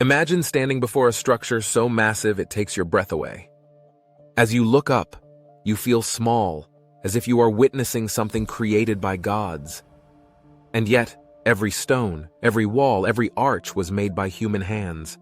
Imagine standing before a structure so massive it takes your breath away. As you look up, you feel small, as if you are witnessing something created by gods. And yet, every stone, every wall, every arch was made by human hands.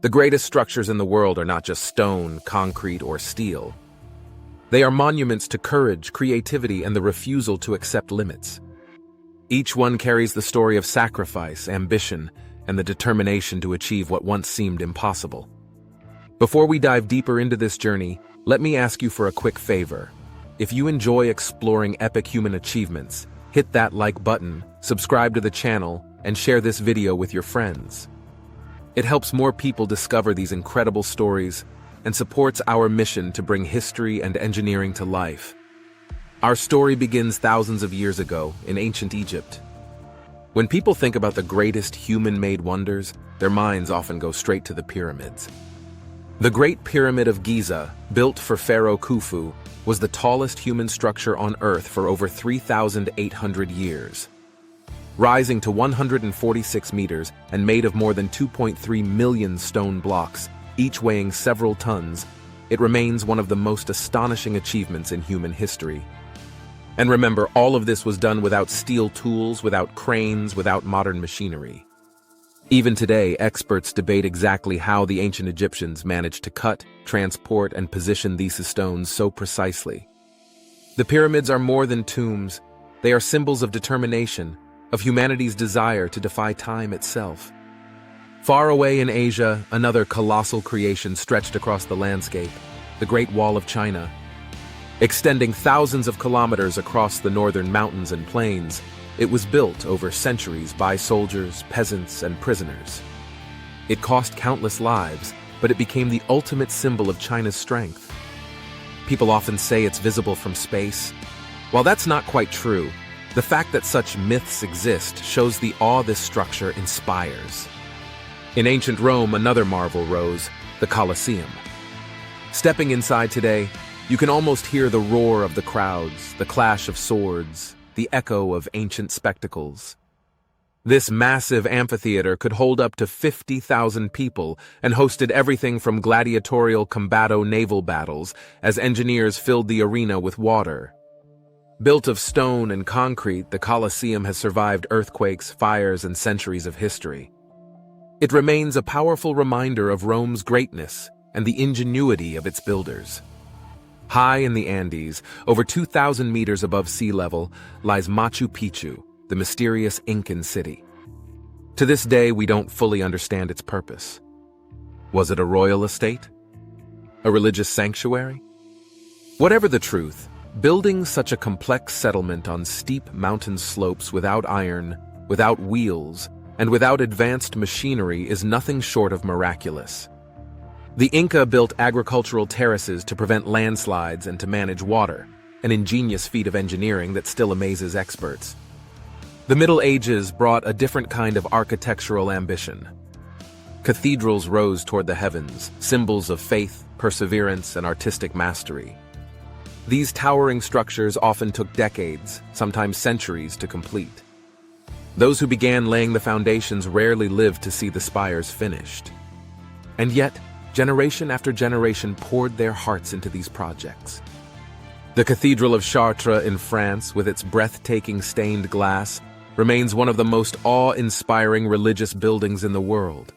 The greatest structures in the world are not just stone, concrete, or steel. They are monuments to courage, creativity, and the refusal to accept limits. Each one carries the story of sacrifice, ambition, and the determination to achieve what once seemed impossible. Before we dive deeper into this journey, let me ask you for a quick favor. If you enjoy exploring epic human achievements, hit that like button, subscribe to the channel, and share this video with your friends. It helps more people discover these incredible stories and supports our mission to bring history and engineering to life. Our story begins thousands of years ago in ancient Egypt. When people think about the greatest human-made wonders, their minds often go straight to the pyramids. The Great Pyramid of Giza, built for Pharaoh Khufu, was the tallest human structure on Earth for over 3,800 years. Rising to 146 meters and made of more than 2.3 million stone blocks, each weighing several tons, it remains one of the most astonishing achievements in human history. And remember, all of this was done without steel tools, without cranes, without modern machinery. Even today, experts debate exactly how the ancient Egyptians managed to cut, transport, and position these stones so precisely. The pyramids are more than tombs. They are symbols of determination, of humanity's desire to defy time itself. Far away in Asia, another colossal creation stretched across the landscape, the Great Wall of China. Extending thousands of kilometers across the northern mountains and plains, it was built over centuries by soldiers, peasants, and prisoners. It cost countless lives, but it became the ultimate symbol of China's strength. People often say it's visible from space. While that's not quite true, the fact that such myths exist shows the awe this structure inspires. In ancient Rome, another marvel rose, the Colosseum. Stepping inside today, you can almost hear the roar of the crowds, the clash of swords, the echo of ancient spectacles. This massive amphitheater could hold up to 50,000 people and hosted everything from gladiatorial combato naval battles as engineers filled the arena with water. Built of stone and concrete, the Colosseum has survived earthquakes, fires, and centuries of history. It remains a powerful reminder of Rome's greatness and the ingenuity of its builders. High in the Andes, over 2,000 meters above sea level, lies Machu Picchu, the mysterious Incan city. To this day, we don't fully understand its purpose. Was it a royal estate? A religious sanctuary? Whatever the truth, building such a complex settlement on steep mountain slopes without iron, without wheels, and without advanced machinery is nothing short of miraculous. The Inca built agricultural terraces to prevent landslides and to manage water, an ingenious feat of engineering that still amazes experts. The Middle Ages brought a different kind of architectural ambition. Cathedrals rose toward the heavens, symbols of faith, perseverance, and artistic mastery. These towering structures often took decades, sometimes centuries, to complete. Those who began laying the foundations rarely lived to see the spires finished. And yet, generation after generation poured their hearts into these projects. The Cathedral of Chartres in France, with its breathtaking stained glass, remains one of the most awe-inspiring religious buildings in the world.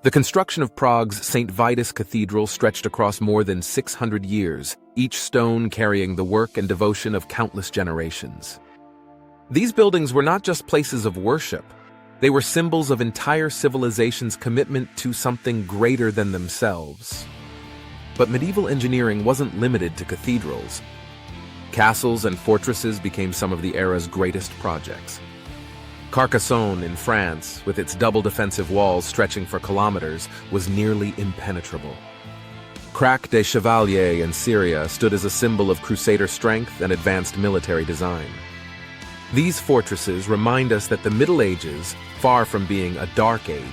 The construction of Prague's St. Vitus Cathedral stretched across more than 600 years, each stone carrying the work and devotion of countless generations. These buildings were not just places of worship. They were symbols of entire civilizations' commitment to something greater than themselves. But medieval engineering wasn't limited to cathedrals. Castles and fortresses became some of the era's greatest projects. Carcassonne in France, with its double defensive walls stretching for kilometers, was nearly impenetrable. Crac des Chevaliers in Syria stood as a symbol of crusader strength and advanced military design. These fortresses remind us that the Middle Ages, far from being a dark age,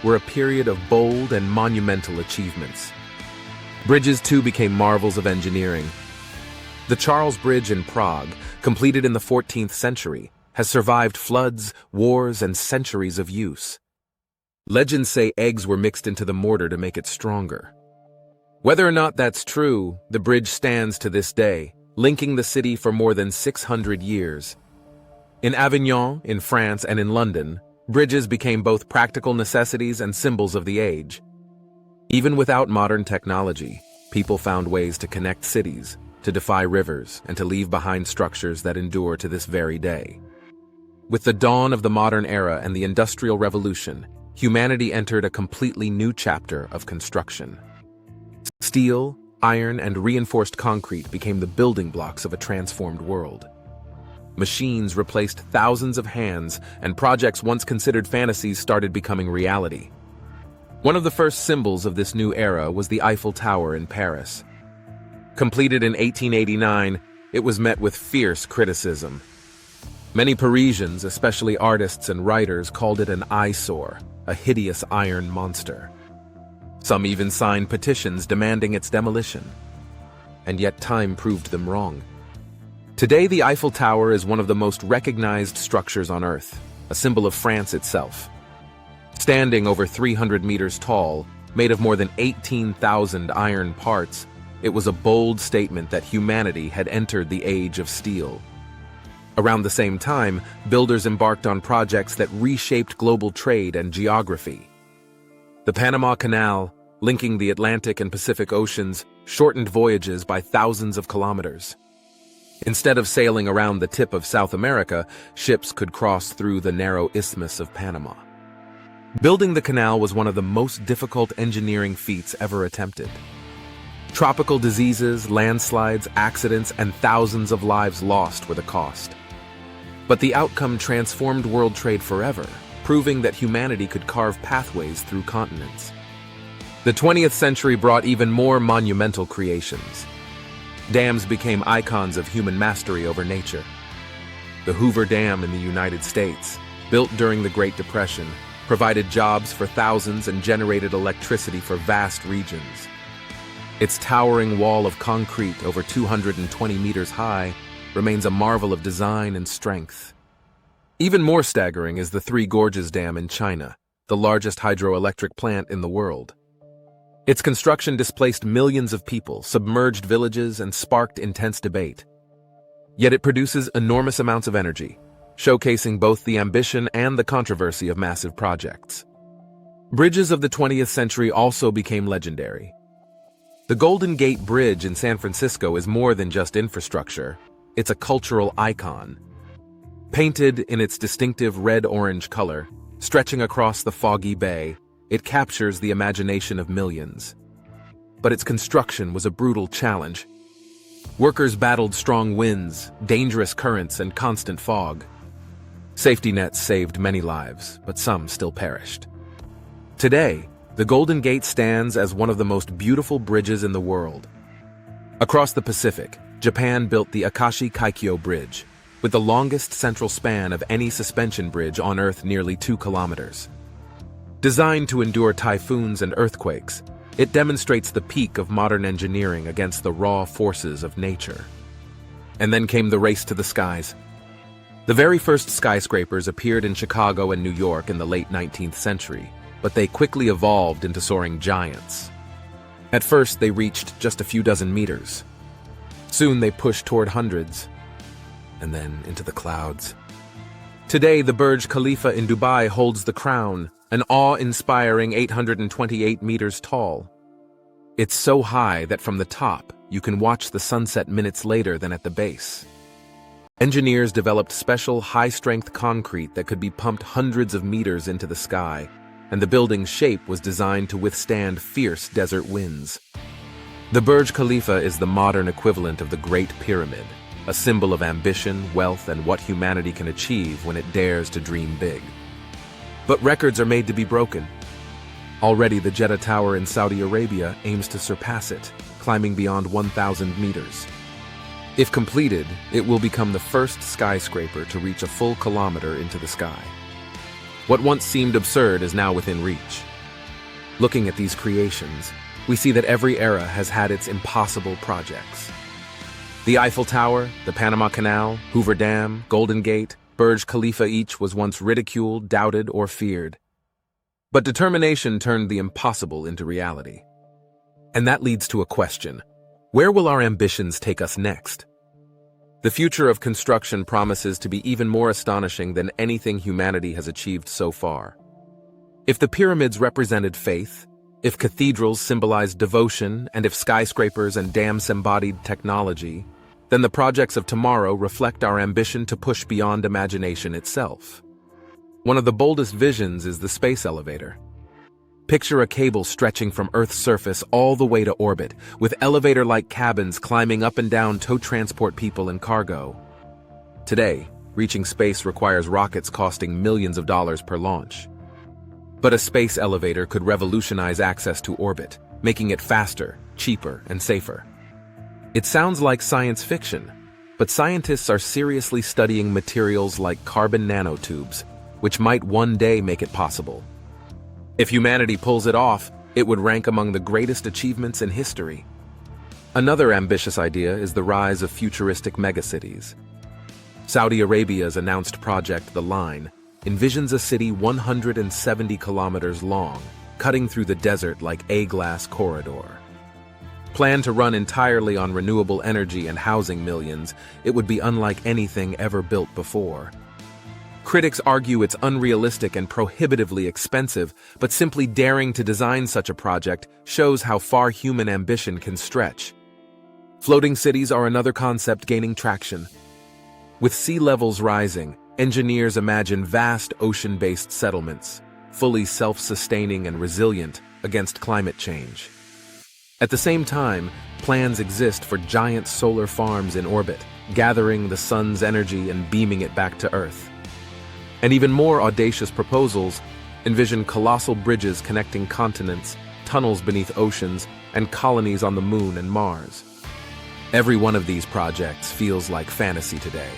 were a period of bold and monumental achievements. Bridges, too, became marvels of engineering. The Charles Bridge in Prague, completed in the 14th century, has survived floods, wars, and centuries of use. Legends say eggs were mixed into the mortar to make it stronger. Whether or not that's true, the bridge stands to this day, linking the city for more than 600 years. In Avignon, in France, and in London, bridges became both practical necessities and symbols of the age. Even without modern technology, people found ways to connect cities, to defy rivers, and to leave behind structures that endure to this very day. With the dawn of the modern era and the Industrial Revolution, humanity entered a completely new chapter of construction. Steel, iron, and reinforced concrete became the building blocks of a transformed world. Machines replaced thousands of hands, and projects once considered fantasies started becoming reality. One of the first symbols of this new era was the Eiffel Tower in Paris. Completed in 1889, it was met with fierce criticism. Many Parisians, especially artists and writers, called it an eyesore, a hideous iron monster. Some even signed petitions demanding its demolition. And yet time proved them wrong. Today, the Eiffel Tower is one of the most recognized structures on Earth, a symbol of France itself. Standing over 300 meters tall, made of more than 18,000 iron parts, it was a bold statement that humanity had entered the age of steel. Around the same time, builders embarked on projects that reshaped global trade and geography. The Panama Canal, linking the Atlantic and Pacific Oceans, shortened voyages by thousands of kilometers. Instead of sailing around the tip of South America, ships could cross through the narrow Isthmus of Panama. Building the canal was one of the most difficult engineering feats ever attempted. Tropical diseases, landslides, accidents, and thousands of lives lost were the cost. But the outcome transformed world trade forever, proving that humanity could carve pathways through continents. The 20th century brought even more monumental creations. Dams became icons of human mastery over nature. The Hoover Dam in the United States, built during the Great Depression, provided jobs for thousands and generated electricity for vast regions. Its towering wall of concrete, over 220 meters high, remains a marvel of design and strength. Even more staggering is the Three Gorges Dam in China, the largest hydroelectric plant in the world. Its construction displaced millions of people, submerged villages, and sparked intense debate. Yet it produces enormous amounts of energy, showcasing both the ambition and the controversy of massive projects. Bridges of the 20th century also became legendary. The Golden Gate Bridge in San Francisco is more than just infrastructure. It's a cultural icon. Painted in its distinctive red-orange color, stretching across the foggy bay, it captures the imagination of millions. But its construction was a brutal challenge. Workers battled strong winds, dangerous currents, and constant fog. Safety nets saved many lives, but some still perished. Today, the Golden Gate stands as one of the most beautiful bridges in the world. Across the Pacific, Japan built the Akashi Kaikyo Bridge, with the longest central span of any suspension bridge on Earth, nearly 2 kilometers. Designed to endure typhoons and earthquakes, it demonstrates the peak of modern engineering against the raw forces of nature. And then came the race to the skies. The very first skyscrapers appeared in Chicago and New York in the late 19th century, but they quickly evolved into soaring giants. At first, they reached just a few dozen meters. Soon they pushed toward hundreds, and then into the clouds. Today, the Burj Khalifa in Dubai holds the crown, an awe-inspiring 828 meters tall. It's so high that from the top, you can watch the sunset minutes later than at the base. Engineers developed special high-strength concrete that could be pumped hundreds of meters into the sky, and the building's shape was designed to withstand fierce desert winds. The Burj Khalifa is the modern equivalent of the Great Pyramid, a symbol of ambition, wealth, and what humanity can achieve when it dares to dream big. But records are made to be broken. Already, the Jeddah Tower in Saudi Arabia aims to surpass it, climbing beyond 1,000 meters. If completed, it will become the first skyscraper to reach a full kilometer into the sky. What once seemed absurd is now within reach. Looking at these creations, we see that every era has had its impossible projects. The Eiffel Tower, the Panama Canal, Hoover Dam, Golden Gate, Burj Khalifa, each was once ridiculed, doubted, or feared. But determination turned the impossible into reality. And that leads to a question. Where will our ambitions take us next? The future of construction promises to be even more astonishing than anything humanity has achieved so far. If the pyramids represented faith, if cathedrals symbolized devotion, and if skyscrapers and dams embodied technology, then the projects of tomorrow reflect our ambition to push beyond imagination itself. One of the boldest visions is the space elevator. Picture a cable stretching from Earth's surface all the way to orbit, with elevator-like cabins climbing up and down to transport people and cargo. Today, reaching space requires rockets costing millions of dollars per launch. But a space elevator could revolutionize access to orbit, making it faster, cheaper, and safer. It sounds like science fiction, but scientists are seriously studying materials like carbon nanotubes, which might one day make it possible. If humanity pulls it off, it would rank among the greatest achievements in history. Another ambitious idea is the rise of futuristic megacities. Saudi Arabia's announced project, The Line, envisions a city 170 kilometers long, cutting through the desert like a glass corridor. Planned to run entirely on renewable energy and housing millions, it would be unlike anything ever built before. Critics argue it's unrealistic and prohibitively expensive, but simply daring to design such a project shows how far human ambition can stretch. Floating cities are another concept gaining traction. With sea levels rising, engineers imagine vast ocean-based settlements, fully self-sustaining and resilient against climate change. At the same time, plans exist for giant solar farms in orbit, gathering the sun's energy and beaming it back to Earth. And even more audacious proposals envision colossal bridges connecting continents, tunnels beneath oceans, and colonies on the Moon and Mars. Every one of these projects feels like fantasy today,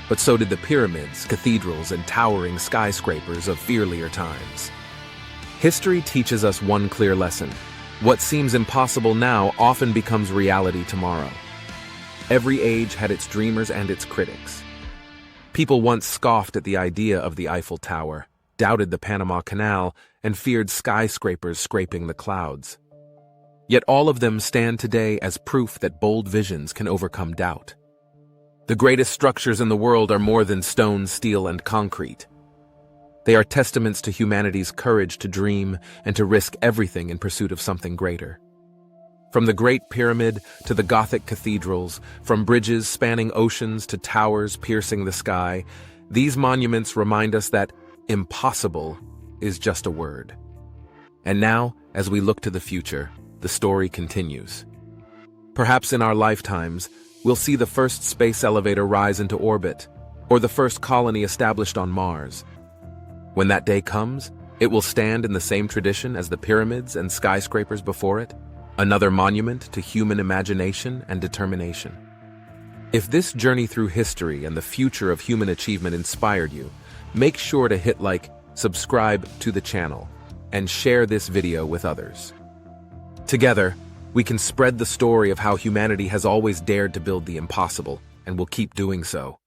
but so did the pyramids, cathedrals, and towering skyscrapers of earlier times. History teaches us one clear lesson. What seems impossible now often becomes reality tomorrow. Every age had its dreamers and its critics. People once scoffed at the idea of the Eiffel Tower, doubted the Panama Canal, and feared skyscrapers scraping the clouds. Yet all of them stand today as proof that bold visions can overcome doubt. The greatest structures in the world are more than stone, steel, and concrete. They are testaments to humanity's courage to dream and to risk everything in pursuit of something greater. From the Great Pyramid to the Gothic cathedrals, from bridges spanning oceans to towers piercing the sky, these monuments remind us that impossible is just a word. And now, as we look to the future, the story continues. Perhaps in our lifetimes, we'll see the first space elevator rise into orbit, or the first colony established on Mars. When that day comes, it will stand in the same tradition as the pyramids and skyscrapers before it, another monument to human imagination and determination. If this journey through history and the future of human achievement inspired you, make sure to hit like, subscribe to the channel, and share this video with others. Together, we can spread the story of how humanity has always dared to build the impossible and will keep doing so.